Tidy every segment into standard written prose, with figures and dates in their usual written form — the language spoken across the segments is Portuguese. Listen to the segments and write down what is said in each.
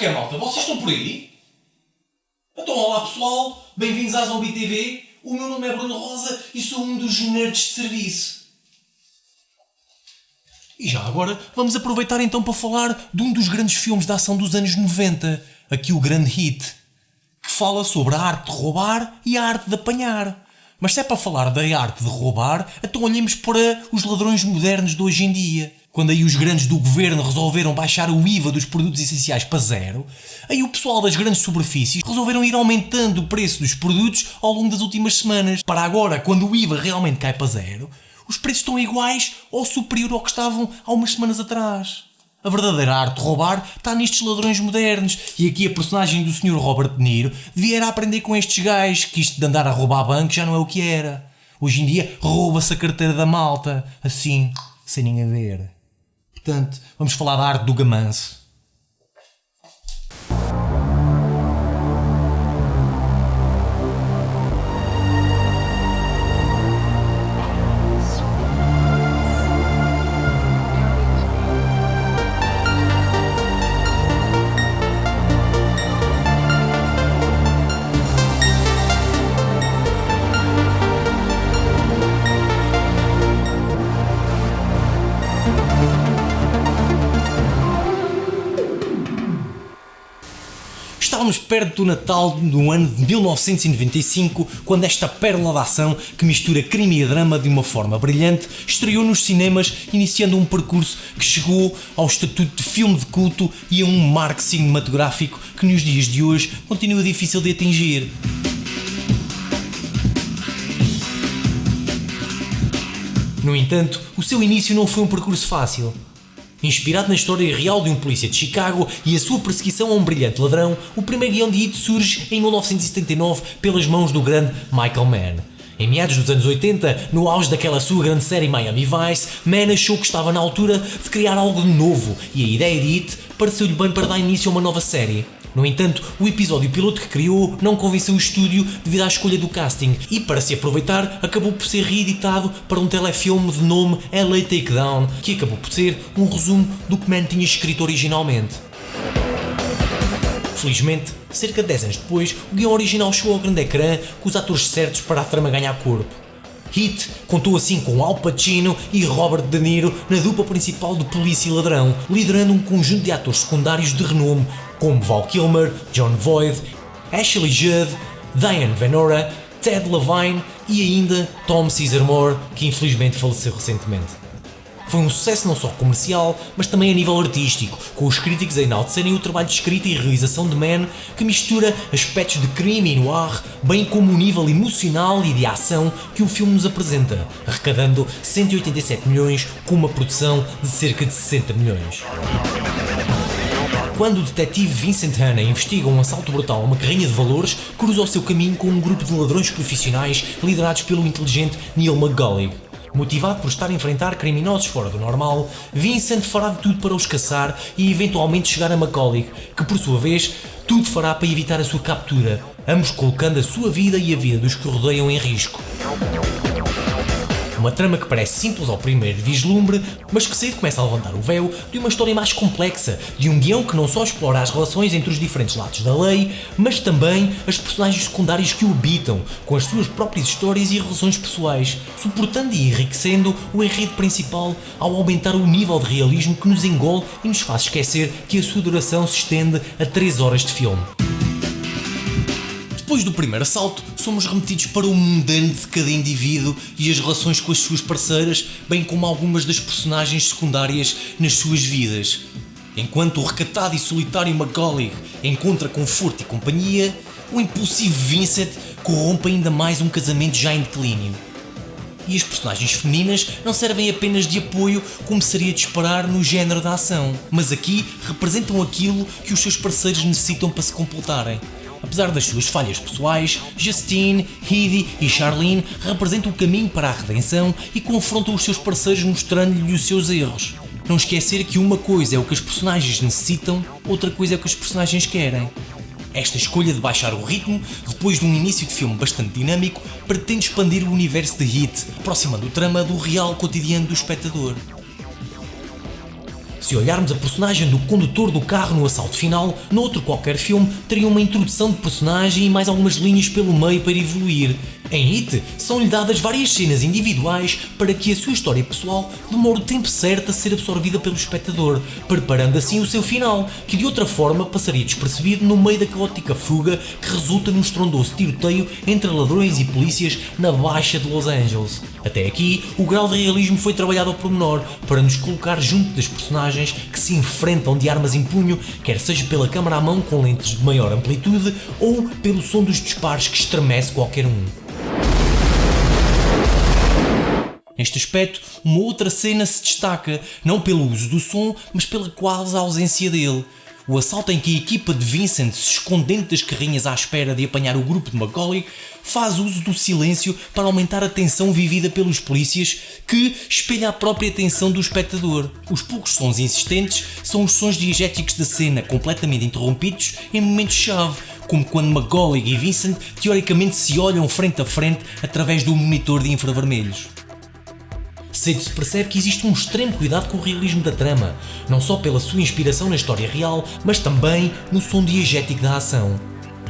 que é, malta? Vocês estão por aí? Então, olá pessoal, bem-vindos à Zombie TV. O meu nome é Bruno Rosa e sou um dos nerds de serviço. E já agora, vamos aproveitar então para falar de um dos grandes filmes de ação dos anos 90, aqui o grande hit, que fala sobre a arte de roubar e a arte de apanhar. Mas se é para falar da arte de roubar, então olhemos para os ladrões modernos de hoje em dia. Quando aí os grandes do governo resolveram baixar o IVA dos produtos essenciais para zero, aí o pessoal das grandes superfícies resolveram ir aumentando o preço dos produtos ao longo das últimas semanas. Para agora, quando o IVA realmente cai para zero, os preços estão iguais ou superior ao que estavam há umas semanas atrás. A verdadeira arte de roubar está nestes ladrões modernos, e aqui a personagem do Sr. Robert De Niro devia era aprender com estes gajos que isto de andar a roubar bancos já não é o que era. Hoje em dia rouba-se a carteira da malta, assim, sem ninguém ver. Portanto, vamos falar da arte do gamanço. Estávamos perto do Natal do ano de 1995, quando esta pérola de ação, que mistura crime e drama de uma forma brilhante, estreou nos cinemas, iniciando um percurso que chegou ao estatuto de filme de culto e a um marco cinematográfico que nos dias de hoje continua difícil de atingir. No entanto, o seu início não foi um percurso fácil. Inspirado na história real de um polícia de Chicago e a sua perseguição a um brilhante ladrão, o primeiro guião de Hit surge em 1979 pelas mãos do grande Michael Mann. Em meados dos anos 80, no auge daquela sua grande série Miami Vice, Mann achou que estava na altura de criar algo de novo e a ideia de Hit pareceu-lhe bem para dar início a uma nova série. No entanto, o episódio piloto que criou não convenceu o estúdio devido à escolha do casting e, para se aproveitar, acabou por ser reeditado para um telefilme de nome LA Takedown, que acabou por ser um resumo do que Mann tinha escrito originalmente. Felizmente, cerca de 10 anos depois, o guião original chegou ao grande ecrã com os atores certos para a trama ganhar corpo. Hit contou assim com Al Pacino e Robert De Niro na dupla principal de polícia e ladrão, liderando um conjunto de atores secundários de renome, como Val Kilmer, Jon Voight, Ashley Judd, Diane Venora, Ted Levine e ainda Tom Sizemore, que infelizmente faleceu recentemente. Foi um sucesso não só comercial, mas também a nível artístico, com os críticos a enaltecerem o trabalho de escrita e realização de Mann, que mistura aspectos de crime e noir, bem como o nível emocional e de ação que o filme nos apresenta, arrecadando 187 milhões com uma produção de cerca de 60 milhões. Quando o detetive Vincent Hanna investiga um assalto brutal a uma carrinha de valores, cruza o seu caminho com um grupo de ladrões profissionais liderados pelo inteligente Neil McGullig. Motivado por estar a enfrentar criminosos fora do normal, Vincent fará de tudo para os caçar e eventualmente chegar a McCulloch, que por sua vez tudo fará para evitar a sua captura, ambos colocando a sua vida e a vida dos que o rodeiam em risco. Uma trama que parece simples ao primeiro vislumbre, mas que cedo começa a levantar o véu de uma história mais complexa, de um guião que não só explora as relações entre os diferentes lados da lei, mas também as personagens secundárias que o habitam, com as suas próprias histórias e relações pessoais, suportando e enriquecendo o enredo principal ao aumentar o nível de realismo que nos engole e nos faz esquecer que a sua duração se estende a 3 horas de filme. Depois do primeiro assalto, somos remetidos para o mundano de cada indivíduo e as relações com as suas parceiras, bem como algumas das personagens secundárias nas suas vidas. Enquanto o recatado e solitário McGullig encontra conforto e companhia, o impulsivo Vincent corrompe ainda mais um casamento já em declínio. E as personagens femininas não servem apenas de apoio, como seria de esperar no género da ação, mas aqui representam aquilo que os seus parceiros necessitam para se completarem. Apesar das suas falhas pessoais, Justine, Heidi e Charlene representam o caminho para a redenção e confrontam os seus parceiros mostrando-lhe os seus erros. Não esquecer que uma coisa é o que as personagens necessitam, outra coisa é o que as personagens querem. Esta escolha de baixar o ritmo, depois de um início de filme bastante dinâmico, pretende expandir o universo de Hit, aproximando o trama do real cotidiano do espectador. Se olharmos a personagem do condutor do carro no assalto final, noutro qualquer filme teria uma introdução de personagem e mais algumas linhas pelo meio para evoluir. Em It, são-lhe dadas várias cenas individuais para que a sua história pessoal demore o tempo certo a ser absorvida pelo espectador, preparando assim o seu final, que de outra forma passaria despercebido no meio da caótica fuga que resulta num estrondoso tiroteio entre ladrões e polícias na Baixa de Los Angeles. Até aqui, o grau de realismo foi trabalhado ao pormenor para nos colocar junto das personagens que se enfrentam de armas em punho, quer seja pela câmara à mão com lentes de maior amplitude ou pelo som dos disparos que estremece qualquer um. Neste aspecto, uma outra cena se destaca, não pelo uso do som, mas pela quase ausência dele. O assalto em que a equipa de Vincent se esconde dentro das carrinhas à espera de apanhar o grupo de Macaulay faz uso do silêncio para aumentar a tensão vivida pelos polícias, que espelha a própria tensão do espectador. Os poucos sons insistentes são os sons diegéticos da cena, completamente interrompidos em momentos-chave, como quando Macaulay e Vincent teoricamente se olham frente a frente através do monitor de infravermelhos. Cedo se percebe que existe um extremo cuidado com o realismo da trama, não só pela sua inspiração na história real, mas também no som diegético da ação.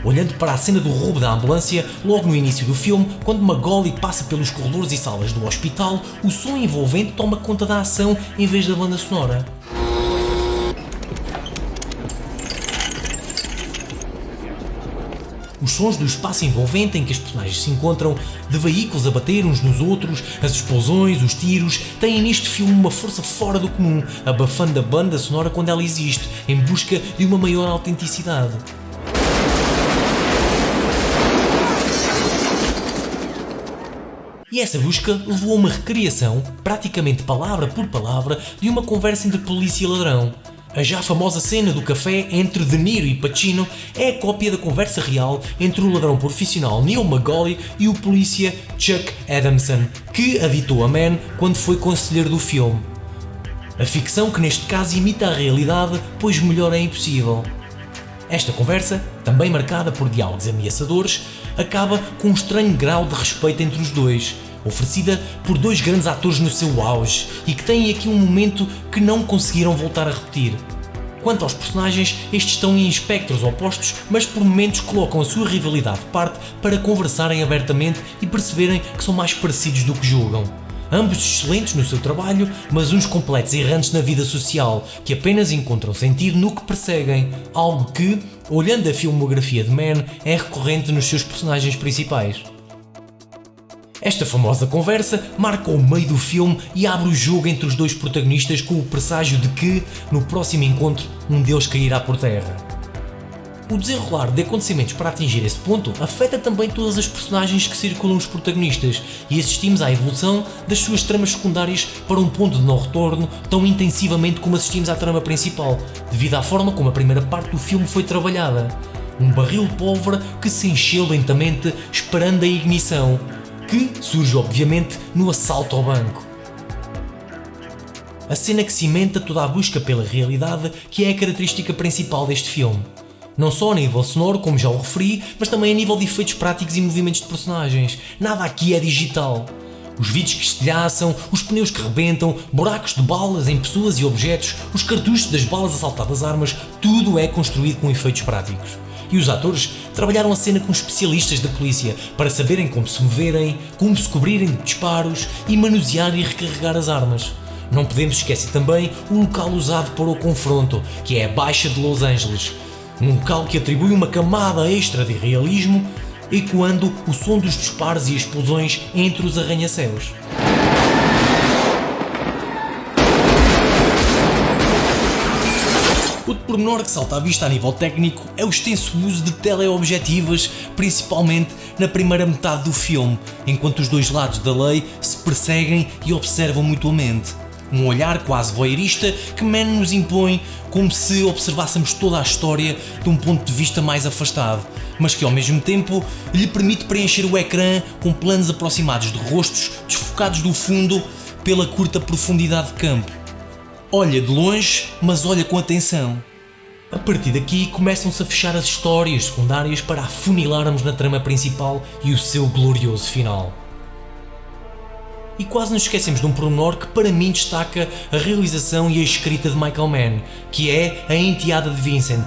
Olhando para a cena do roubo da ambulância, logo no início do filme, quando Macaulay passa pelos corredores e salas do hospital, o som envolvente toma conta da ação em vez da banda sonora. Os sons do espaço envolvente em que as personagens se encontram, de veículos a bater uns nos outros, as explosões, os tiros, têm neste filme uma força fora do comum, abafando a banda sonora quando ela existe, em busca de uma maior autenticidade. E essa busca levou a uma recriação, praticamente palavra por palavra, de uma conversa entre polícia e ladrão. A já famosa cena do café entre De Niro e Pacino é a cópia da conversa real entre o ladrão profissional Neil Macaulay e o polícia Chuck Adamson, que aditou a Man quando foi conselheiro do filme. A ficção que neste caso imita a realidade, pois melhor é impossível. Esta conversa, também marcada por diálogos ameaçadores, acaba com um estranho grau de respeito entre os dois, oferecida por dois grandes atores no seu auge e que têm aqui um momento que não conseguiram voltar a repetir. Quanto aos personagens, estes estão em espectros opostos, mas por momentos colocam a sua rivalidade de parte para conversarem abertamente e perceberem que são mais parecidos do que julgam. Ambos excelentes no seu trabalho, mas uns completos errantes na vida social, que apenas encontram sentido no que perseguem, algo que, olhando a filmografia de Man, é recorrente nos seus personagens principais. Esta famosa conversa marca o meio do filme e abre o jogo entre os dois protagonistas com o presságio de que, no próximo encontro, um deles cairá por terra. O desenrolar de acontecimentos para atingir esse ponto afeta também todas as personagens que circulam os protagonistas e assistimos à evolução das suas tramas secundárias para um ponto de não retorno tão intensivamente como assistimos à trama principal, devido à forma como a primeira parte do filme foi trabalhada. Um barril de pólvora que se encheu lentamente esperando a ignição, que surge obviamente no assalto ao banco. A cena que cimenta toda a busca pela realidade, que é a característica principal deste filme. Não só a nível sonoro, como já o referi, mas também a nível de efeitos práticos e movimentos de personagens. Nada aqui é digital. Os vidros que estilhaçam, os pneus que rebentam, buracos de balas em pessoas e objetos, os cartuchos das balas assaltadas armas, tudo é construído com efeitos práticos. E os atores trabalharam a cena com especialistas da polícia para saberem como se moverem, como se cobrirem de disparos e manusear e recarregar as armas. Não podemos esquecer também o local usado para o confronto, que é a Baixa de Los Angeles. Um local que atribui uma camada extra de realismo, ecoando o som dos disparos e explosões entre os arranha-céus. Outro pormenor que salta à vista a nível técnico é o extenso uso de teleobjetivas, principalmente na primeira metade do filme, enquanto os dois lados da lei se perseguem e observam mutuamente. Um olhar quase voyeurista que Man nos impõe como se observássemos toda a história de um ponto de vista mais afastado, mas que ao mesmo tempo lhe permite preencher o ecrã com planos aproximados de rostos desfocados do fundo pela curta profundidade de campo. Olha de longe, mas olha com atenção. A partir daqui começam-se a fechar as histórias secundárias para afunilarmos na trama principal e o seu glorioso final. E quase nos esquecemos de um pormenor que para mim destaca a realização e a escrita de Michael Mann, que é a enteada de Vincent,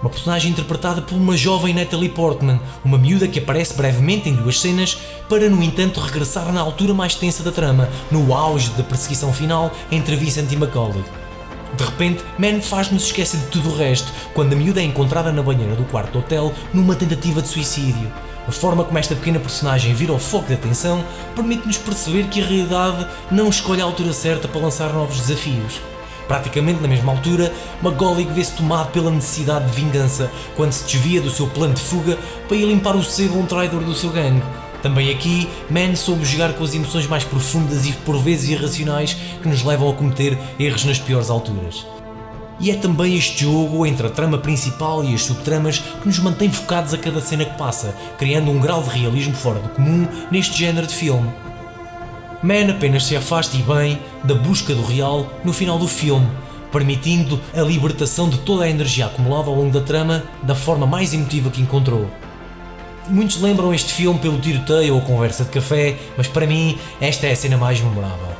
uma personagem interpretada por uma jovem Natalie Portman, uma miúda que aparece brevemente em 2 cenas, para no entanto regressar na altura mais tensa da trama, no auge da perseguição final entre Vincent e Macaulay. De repente, Mann faz-nos esquecer de tudo o resto, quando a miúda é encontrada na banheira do quarto do hotel numa tentativa de suicídio. A forma como esta pequena personagem vira o foco de atenção permite-nos perceber que a realidade não escolhe a altura certa para lançar novos desafios. Praticamente na mesma altura, Macaulay vê-se tomado pela necessidade de vingança quando se desvia do seu plano de fuga para ir limpar o sebo a um traidor do seu gangue. Também aqui, Mann soube jogar com as emoções mais profundas e por vezes irracionais que nos levam a cometer erros nas piores alturas. E é também este jogo entre a trama principal e as subtramas que nos mantém focados a cada cena que passa, criando um grau de realismo fora do comum neste género de filme. Mann apenas se afasta e bem da busca do real no final do filme, permitindo a libertação de toda a energia acumulada ao longo da trama da forma mais emotiva que encontrou. Muitos lembram este filme pelo tiroteio ou conversa de café, mas para mim esta é a cena mais memorável.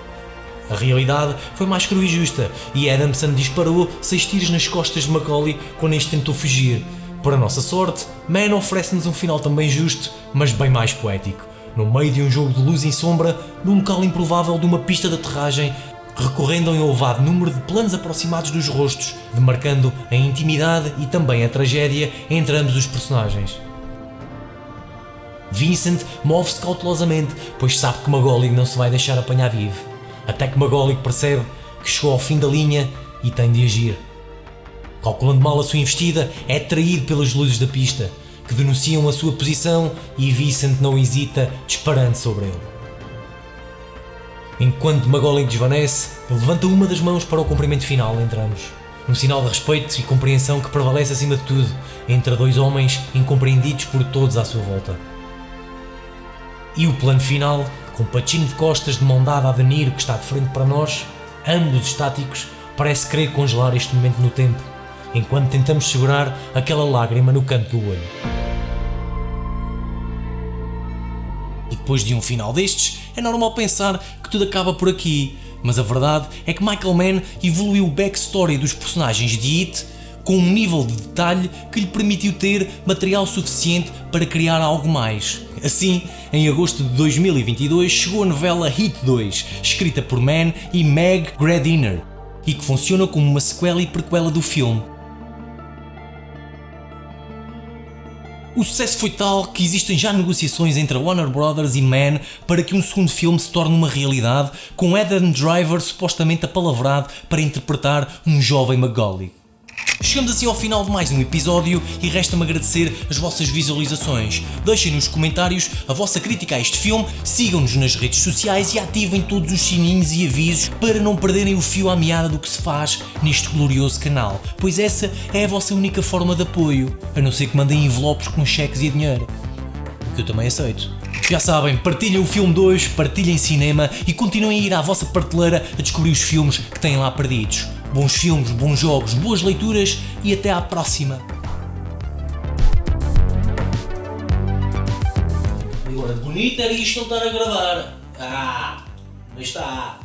A realidade foi mais crua e justa, e Adamson disparou 6 tiros nas costas de Macaulay quando este tentou fugir. Para a nossa sorte, Mann oferece-nos um final também justo, mas bem mais poético. No meio de um jogo de luz e sombra, num local improvável de uma pista de aterragem, recorrendo a um elevado número de planos aproximados dos rostos, demarcando a intimidade e também a tragédia entre ambos os personagens. Vincent move-se cautelosamente, pois sabe que Macaulay não se vai deixar apanhar vivo. Até que Macaulay percebe que chegou ao fim da linha e tem de agir. Calculando mal a sua investida, é traído pelas luzes da pista, que denunciam a sua posição, e Vincent não hesita, disparando sobre ele. Enquanto Macaulay desvanece, ele levanta uma das mãos para o cumprimento final entre ambos. Um sinal de respeito e compreensão que prevalece acima de tudo, entre 2 homens incompreendidos por todos à sua volta. E o plano final, com Pacino de costas de mão dada a De Niro que está de frente para nós, ambos estáticos, parece querer congelar este momento no tempo, enquanto tentamos segurar aquela lágrima no canto do olho. E depois de um final destes, é normal pensar que tudo acaba por aqui, mas a verdade é que Michael Mann evoluiu o backstory dos personagens de It com um nível de detalhe que lhe permitiu ter material suficiente para criar algo mais. Assim, em agosto de 2022 chegou a novela It 2, escrita por Mann e Meg Gradiner, e que funciona como uma sequela e prequela do filme. O sucesso foi tal que existem já negociações entre a Warner Brothers e Mann para que um segundo filme se torne uma realidade, com Adam Driver supostamente apalavrado para interpretar um jovem Macaulay. Chegamos assim ao final de mais um episódio e resta-me agradecer as vossas visualizações. Deixem nos comentários a vossa crítica a este filme, sigam-nos nas redes sociais e ativem todos os sininhos e avisos para não perderem o fio à meada do que se faz neste glorioso canal, pois essa é a vossa única forma de apoio, a não ser que mandem envelopes com cheques e dinheiro, o que eu também aceito. Já sabem, partilhem o filme 2, partilhem cinema e continuem a ir à vossa prateleira a descobrir os filmes que têm lá perdidos. Bons filmes, bons jogos, boas leituras e até à próxima. Agora, bonito era isto não estar a gravar. Não está.